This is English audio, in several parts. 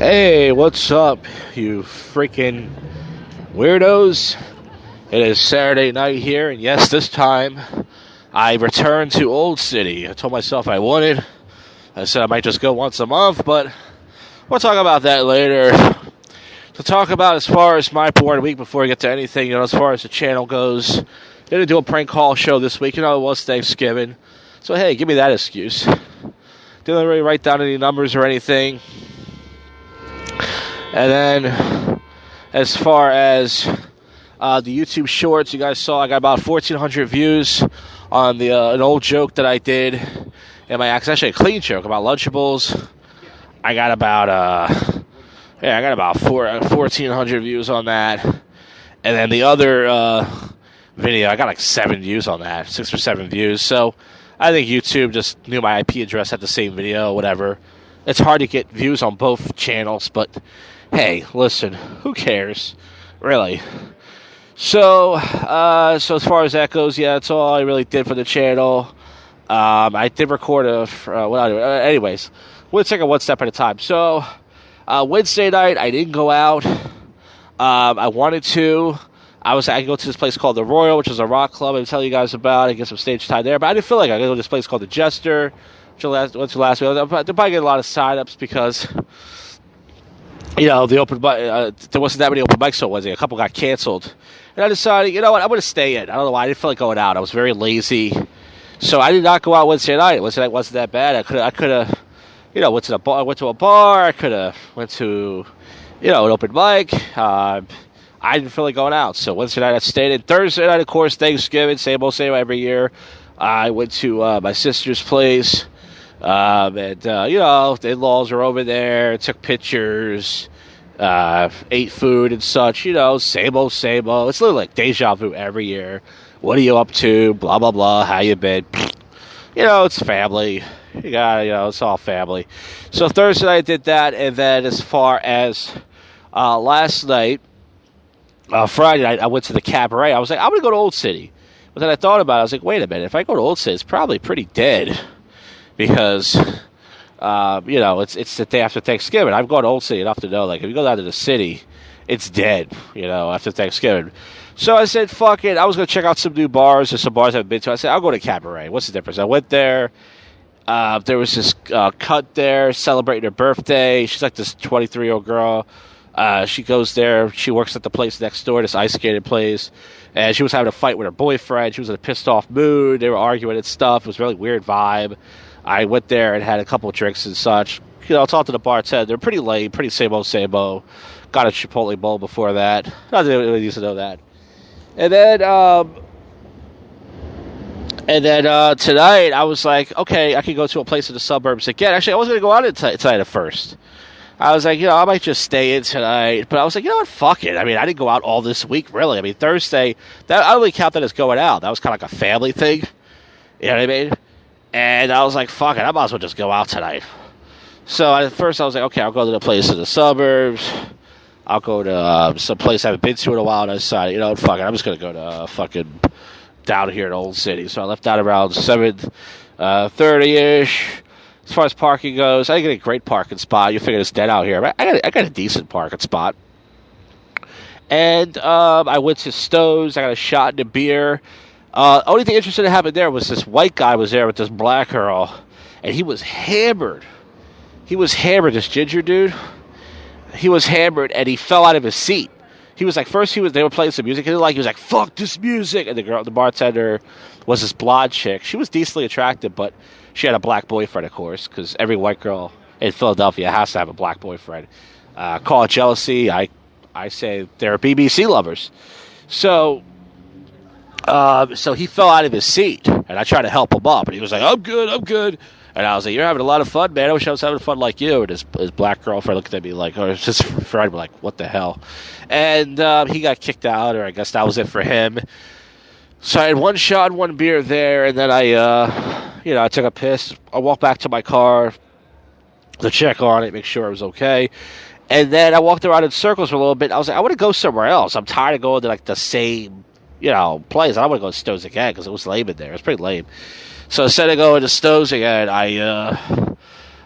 Hey, what's up, you freaking weirdos? It is Saturday night here, and yes, this time I returned to Old City. I told myself I wouldn't. I said I might just go once a month, but we'll talk about that later. To talk about as far as my boring week before I get to anything, as far as the channel goes, didn't do a prank call show this week. It was Thanksgiving. So, hey, give me that excuse. Didn't really write down any numbers or anything. And then, as far as the YouTube shorts, you guys saw I got about 1,400 views on an old joke that I did. And my actually a clean joke about Lunchables. I got about 1,400 views on that. And then the other video, I got like 7 views on that, 6 or 7 views. So I think YouTube just knew my IP address, had the same video, whatever. It's hard to get views on both channels, but hey, listen, who cares, really? So as far as that goes, yeah, that's all I really did for the channel. I did record anyways, we'll take it one step at a time. So Wednesday night, I didn't go out. I wanted to. I could go to this place called the Royal, which is a rock club. I'll tell you guys about it, get some stage time there. But I didn't feel like I could go to this place called the Jester, which I went to last week. They'll probably get a lot of sign-ups because, the open there wasn't that many open mics on Wednesday. A couple got canceled. And I decided, you know what, I'm going to stay in. I don't know why. I didn't feel like going out. I was very lazy. So I did not go out Wednesday night. Wednesday night wasn't that bad. I could have, went to the bar. I went to a bar. I could have went to, an open mic. I didn't feel like going out. So Wednesday night I stayed in. Thursday night, of course, Thanksgiving, same old every year. I went to my sister's place. The in-laws are over there, took pictures, ate food and such, same old. It's literally like deja vu every year. What are you up to? Blah, blah, blah. How you been? It's family. You got, it's all family. So Thursday night I did that. And then as far as last night, Friday night, I went to the cabaret. I was like, I'm going to go to Old City. But then I thought about it. I was like, wait a minute. If I go to Old City, it's probably pretty dead. Because, it's the day after Thanksgiving. I've gone to Old City enough to know, like, if you go down to the city, it's dead, after Thanksgiving. So I said, fuck it. I was going to check out some new bars or some bars I've been to. I said, I'll go to cabaret. What's the difference? I went there. There was this cunt there celebrating her birthday. She's like this 23-year-old girl. She goes there. She works at the place next door, this ice skating place. And she was having a fight with her boyfriend. She was in a pissed-off mood. They were arguing and stuff. It was a really weird vibe. I went there and had a couple of drinks and such. Talked to the bartender. They're pretty lame, pretty same old. Got a Chipotle bowl before that. Not that anyone needs to know that. And then tonight, I was like, okay, I can go to a place in the suburbs again. Actually, I wasn't going to go out tonight at first. I was like, I might just stay in tonight. But I was like, you know what, fuck it. I mean, I didn't go out all this week, really. I mean, Thursday, I don't really count that as going out. That was kind of like a family thing. You know what I mean? And I was like, fuck it, I might as well just go out tonight. So at first I was like, okay, I'll go to the place in the suburbs. I'll go to some place I haven't been to in a while. And I decided, fuck it, I'm just going to go to fucking down here in Old City. So I left out around 7:30-ish. As far as parking goes, I didn't get a great parking spot. You figure it's dead out here. I got a decent parking spot. And I went to Stowe's. I got a shot and a beer. Only thing interesting that happened there was this white guy was there with this black girl, and he was hammered. This ginger dude. He was hammered, and he fell out of his seat. He was like, they were playing some music, and he was like, fuck this music. And the bartender was this blonde chick. She was decently attractive, but she had a black boyfriend, of course, because every white girl in Philadelphia has to have a black boyfriend. Call it jealousy. I say they're BBC lovers. So he fell out of his seat, and I tried to help him up, and he was like, I'm good. And I was like, you're having a lot of fun, man. I wish I was having fun like you. And his black girlfriend looked at me like, or his friend like, what the hell? And he got kicked out, or I guess that was it for him. So I had one shot and one beer there, and then I took a piss. I walked back to my car to check on it, make sure it was okay. And then I walked around in circles for a little bit. I was like, I want to go somewhere else. I'm tired of going to like the same, place. I don't want to go to Stowe's again because it was lame in there. It was pretty lame. So instead of going to Stowe's again, I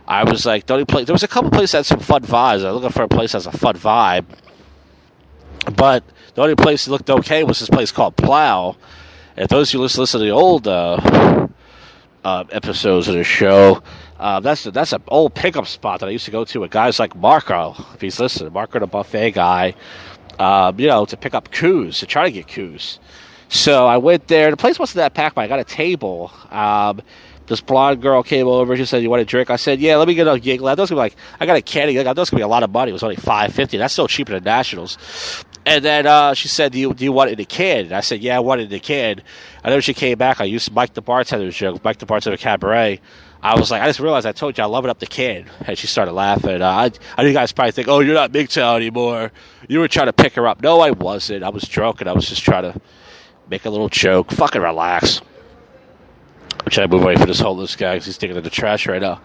I was like, the only place, there was a couple places that had some fun vibes. I was looking for a place that has a fun vibe. But the only place that looked okay was this place called Plow. And if those of you listen to the old episodes of the show, that's an old pickup spot that I used to go to with guys like Marco, if he's listening. Marco, the buffet guy, to pick up coups, to try to get coups. So I went there. The place wasn't that packed, but I got a table. This blonde girl came over. She said, "You want a drink?" I said, "Yeah, let me get a gig." That's gonna be like, I got a candy. That's gonna be a lot of money. It was only $5.50. That's still cheaper than Nationals. And then she said, do you want it in a can? And I said, "Yeah, I want it in a can." And then she came back. I used Mike the bartender's joke, Mike the bartender cabaret. I was like, I just realized I told you I love it up the can. And she started laughing. I know you guys probably think, "Oh, you're not MGTOW anymore. You were trying to pick her up." No, I wasn't. I was drunk, and I was just trying to make a little joke. Fucking relax. I'm trying to move away from this homeless guy because he's digging in the trash right now.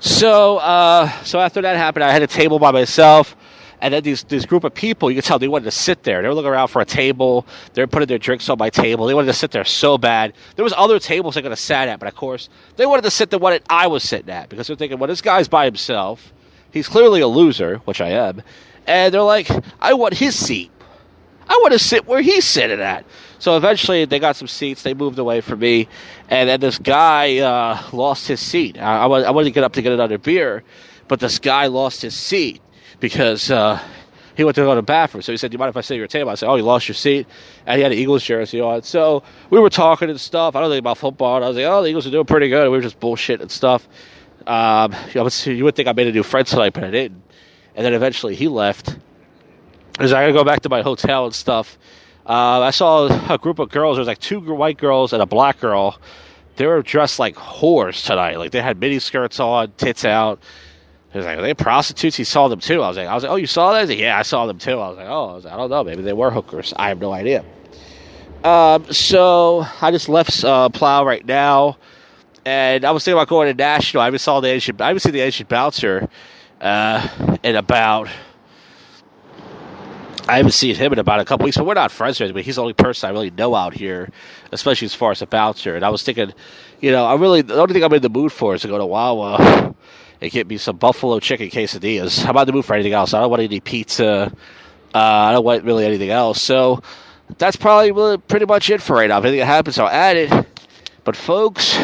So after that happened, I had a table by myself. And then this group of people, you could tell they wanted to sit there. They were looking around for a table. They were putting their drinks on my table. They wanted to sit there so bad. There was other tables they could have sat at, but of course, they wanted to sit the one that I was sitting at. Because they're thinking, well, this guy's by himself. He's clearly a loser, which I am. And they're like, I want his seat. I want to sit where he's sitting at. So eventually, they got some seats. They moved away from me. And then this guy lost his seat. I wanted to get up to get another beer, but this guy lost his seat because he went to go to the bathroom. So he said, "Do you mind if I sit at your table?" I said, "Oh, you lost your seat?" And he had an Eagles jersey on. So we were talking and stuff. I don't think about football. And I was like, "Oh, the Eagles are doing pretty good." And we were just bullshitting and stuff. You would think I made a new friend tonight, but I didn't. And then eventually he left. Because I got to go back to my hotel and stuff. I saw a group of girls. There was like two white girls and a black girl. They were dressed like whores tonight. Like they had mini skirts on, tits out. He was like, "Are they prostitutes?" He saw them too. I was like, "Oh, you saw that?" He's like, "Yeah, I saw them too." I was like, I don't know. Maybe they were hookers. I have no idea. So I just left Plow right now, and I was thinking about going to National. I haven't seen the Asian bouncer in about. I haven't seen him in about a couple weeks, but we're not friends with him. He's the only person I really know out here, especially as far as a bouncer. And I was thinking, the only thing I'm in the mood for is to go to Wawa and get me some buffalo chicken quesadillas. I'm not in the mood for anything else. I don't want any pizza. I don't want really anything else. So that's probably really pretty much it for right now. If anything happens, I'll add it. But folks,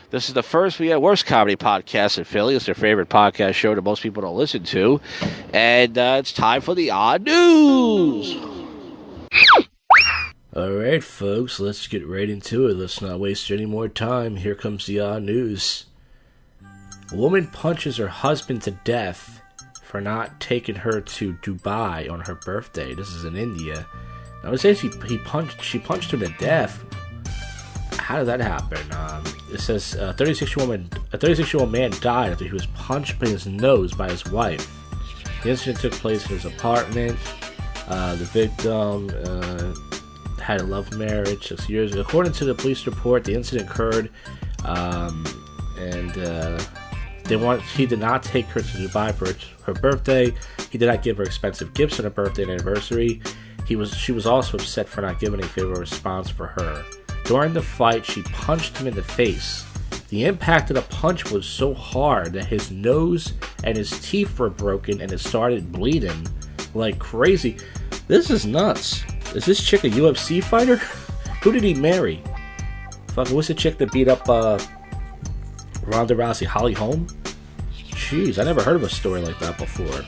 this is the first worst comedy podcast in Philly. It's their favorite podcast show that most people don't listen to. And it's time for the odd news. All right, folks, let's get right into it. Let's not waste any more time. Here comes the odd news. A woman punches her husband to death for not taking her to Dubai on her birthday. This is in India. I would say she punched him to death. How did that happen? It says a 36-year-old man died after he was punched in his nose by his wife. The incident took place in his apartment. The victim had a love marriage 6 years ago. According to the police report, the incident occurred, he did not take her to Dubai for her birthday. He did not give her expensive gifts on her birthday and anniversary. She was also upset for not giving a favorable response for her. During the fight, she punched him in the face. The impact of the punch was so hard that his nose and his teeth were broken and it started bleeding like crazy. This is nuts. Is this chick a UFC fighter? Who did he marry? Fucking, what's the chick that beat up Ronda Rousey, Holly Holm? Jeez, I never heard of a story like that before.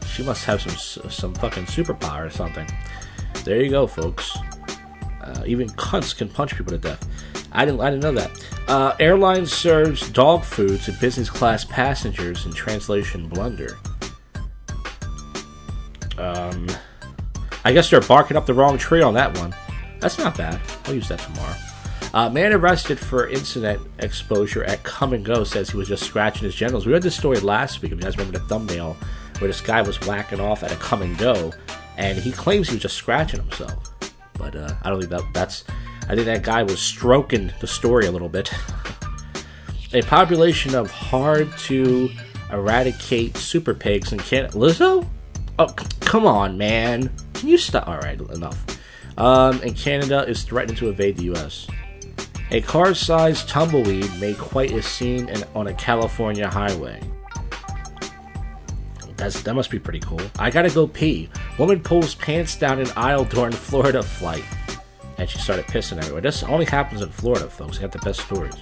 She must have some fucking superpower or something. There you go, folks. Even cunts can punch people to death. I didn't know that. Airline serves dog food to business class passengers in translation blunder. I guess they're barking up the wrong tree on that one. That's not bad. I'll use that tomorrow. Man arrested for internet exposure at Come and Go says he was just scratching his genitals. We read this story last week, if you guys remember the thumbnail, where this guy was whacking off at a Come and Go, and he claims he was just scratching himself. But I don't think that's... I think that guy was stroking the story a little bit. A population of hard-to-eradicate super pigs in Canada... Lizzo? Oh, come on, man. Can you stop? Alright, enough. In Canada is threatening to invade the U.S. A car-sized tumbleweed made quite a scene on a California highway. That must be pretty cool. I gotta go pee. Woman pulls pants down in aisle during Florida flight. And she started pissing everywhere. This only happens in Florida, folks. I got the best stories.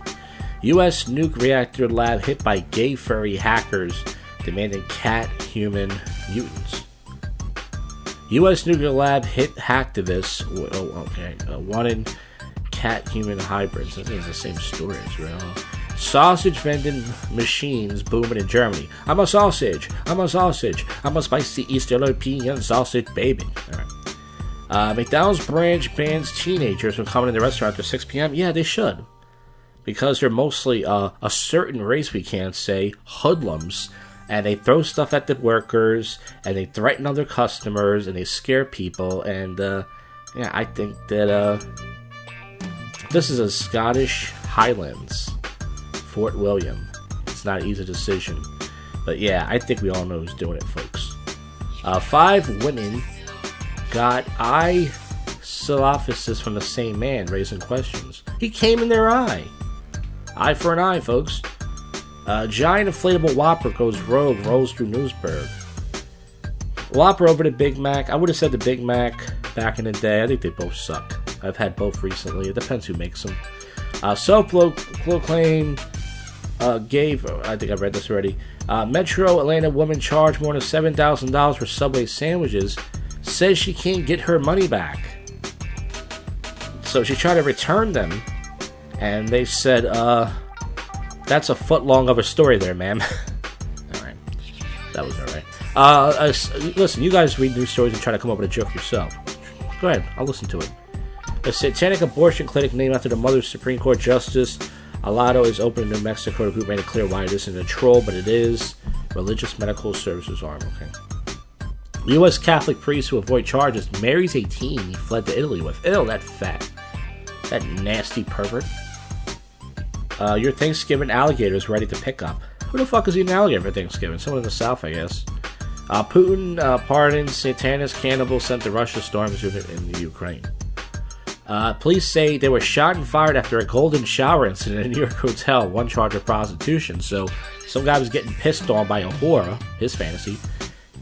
U.S. nuke reactor lab hit by gay furry hackers demanding cat-human mutants. U.S. nuclear lab hit hacktivists wanting cat-human hybrids. I think it's the same story as well. Sausage vending machines booming in Germany. I'm a sausage. I'm a sausage. I'm a spicy East European sausage baby. All right. McDonald's branch bans teenagers from coming in the restaurant after 6 p.m. Yeah, they should. Because they're mostly a certain race, we can't say, hoodlums. And they throw stuff at the workers, and they threaten other customers, and they scare people. And, I think that this is a Scottish Highlands, Fort William. It's not an easy decision. But, yeah, I think we all know who's doing it, folks. 5 women got eye salaphysis from the same man, raising questions. He came in their eye. Eye for an eye, folks. Giant inflatable Whopper goes rogue, rolls through Newsburg. Whopper over the Big Mac. I would have said the Big Mac back in the day. I think they both suck. I've had both recently. It depends who makes them. Self-proclaimed gave, I think I read this already. Metro Atlanta woman charged more than $7,000 for Subway sandwiches. Says she can't get her money back. So she tried to return them. And they said, that's a foot long of a story there, ma'am. Alright. That was alright. Listen, you guys read news stories and try to come up with a joke yourself. Go ahead, I'll listen to it. A satanic abortion clinic named after the mother of Supreme Court Justice Alado is open in New Mexico. The group made it clear why it isn't a troll, but it is. Religious Medical Services Arm, okay. U.S. Catholic priest who avoid charges marries a teen he fled to Italy with. Ew, that fat. That nasty pervert. Your Thanksgiving alligator is ready to pick up. Who the fuck is eating alligator for Thanksgiving? Someone in the South, I guess. Putin pardons satanist cannibal sent to Russia storms unit in the Ukraine. Police say they were shot and fired after a golden shower incident in a New York hotel. One charge of prostitution. So some guy was getting pissed on by a whore, his fantasy.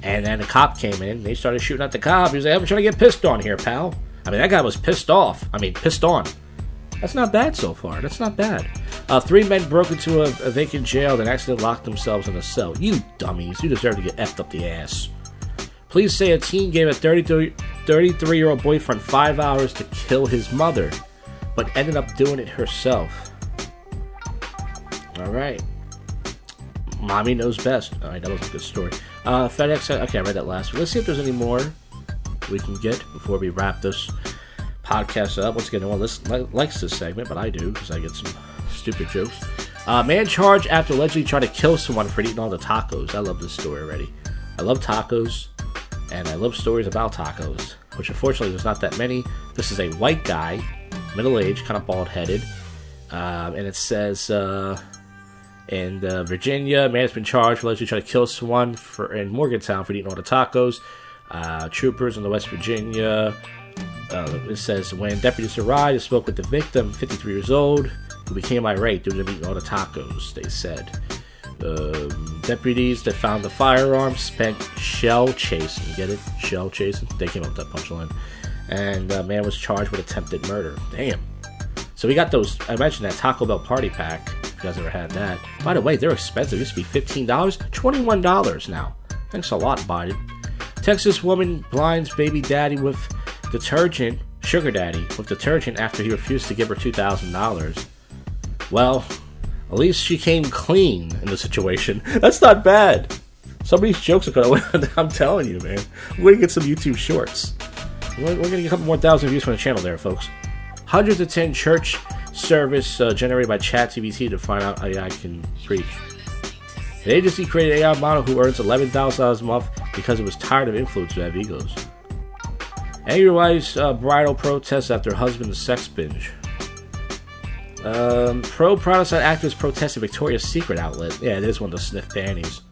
And then a cop came in, and they started shooting at the cop. He was like, I'm trying to get pissed on here, pal. I mean, that guy was pissed off. Pissed on. That's not bad so far. That's not bad. 3 men broke into a vacant jail and accidentally locked themselves in a cell. You dummies. You deserve to get effed up the ass. Police say a teen gave a 33-year-old boyfriend 5 hours to kill his mother, but ended up doing it herself. Alright. Mommy knows best. Alright, that was a good story. FedEx, okay, I read that last week. Let's see if there's any more we can get before we wrap this podcast up. Once again, no one likes this segment, but I do, because I get some stupid jokes. Man charged after allegedly trying to kill someone for eating all the tacos. I love this story already. I love tacos, and I love stories about tacos, which unfortunately there's not that many. This is a white guy, middle-aged, kind of bald-headed, and it says... in Virginia, man has been charged for allegedly trying to kill someone in Morgantown for eating all the tacos. Troopers in the West Virginia. It says when deputies arrived, they spoke with the victim, 53 years old, who became irate due to them eating all the tacos. They said deputies that found the firearm spent shell chasing. Get it? Shell chasing. They came up with that punchline. And man was charged with attempted murder. Damn. So we got those. I mentioned that Taco Bell party pack. If you guys ever had that. By the way, they're expensive. It used to be $15, $21 now. Thanks a lot, Biden. Texas woman blinds baby daddy with detergent, sugar daddy, with detergent after he refused to give her $2,000. Well, at least she came clean in the situation. That's not bad. Some of these jokes are going to I'm telling you, man. We're going to get some YouTube shorts. We're going to get a couple more thousand views from the channel there, folks. 110 church service generated by ChatGPT to find out AI can preach. An agency created an AI model who earns $11,000 a month because it was tired of influencers who have egos. Angry wife's bridal protest after husband's sex binge. Pro-Protestant activists protested Victoria's Secret outlet. Yeah, it is one of those sniff panties.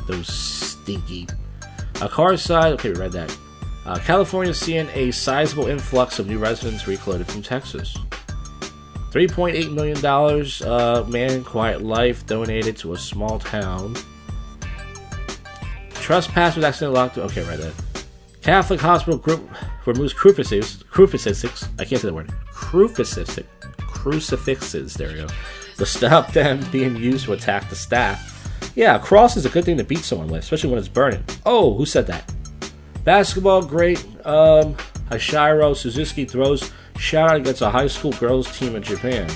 Those stinky. Car side. Okay, we read that. California seeing a sizable influx of new residents recloaded from Texas. $3.8 million, man, quiet life, donated to a small town. Trespass was accidentally locked. Okay, right there. Catholic hospital group removes crucifixes. I can't say the word. Crucifixes. There we go. To stop them being used to attack the staff. Yeah, a cross is a good thing to beat someone with, especially when it's burning. Oh, who said that? Basketball, great. Hashiro Suzuki throws shout out against a high school girls team in Japan.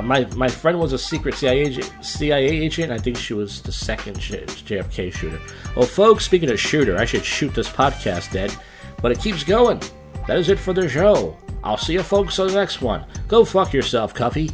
My friend was a secret CIA agent. I think she was the second JFK shooter. Well, folks, speaking of shooter, I should shoot this podcast dead, but it keeps going. That is it for the show. I'll see you folks on the next one. Go fuck yourself, Cuffy.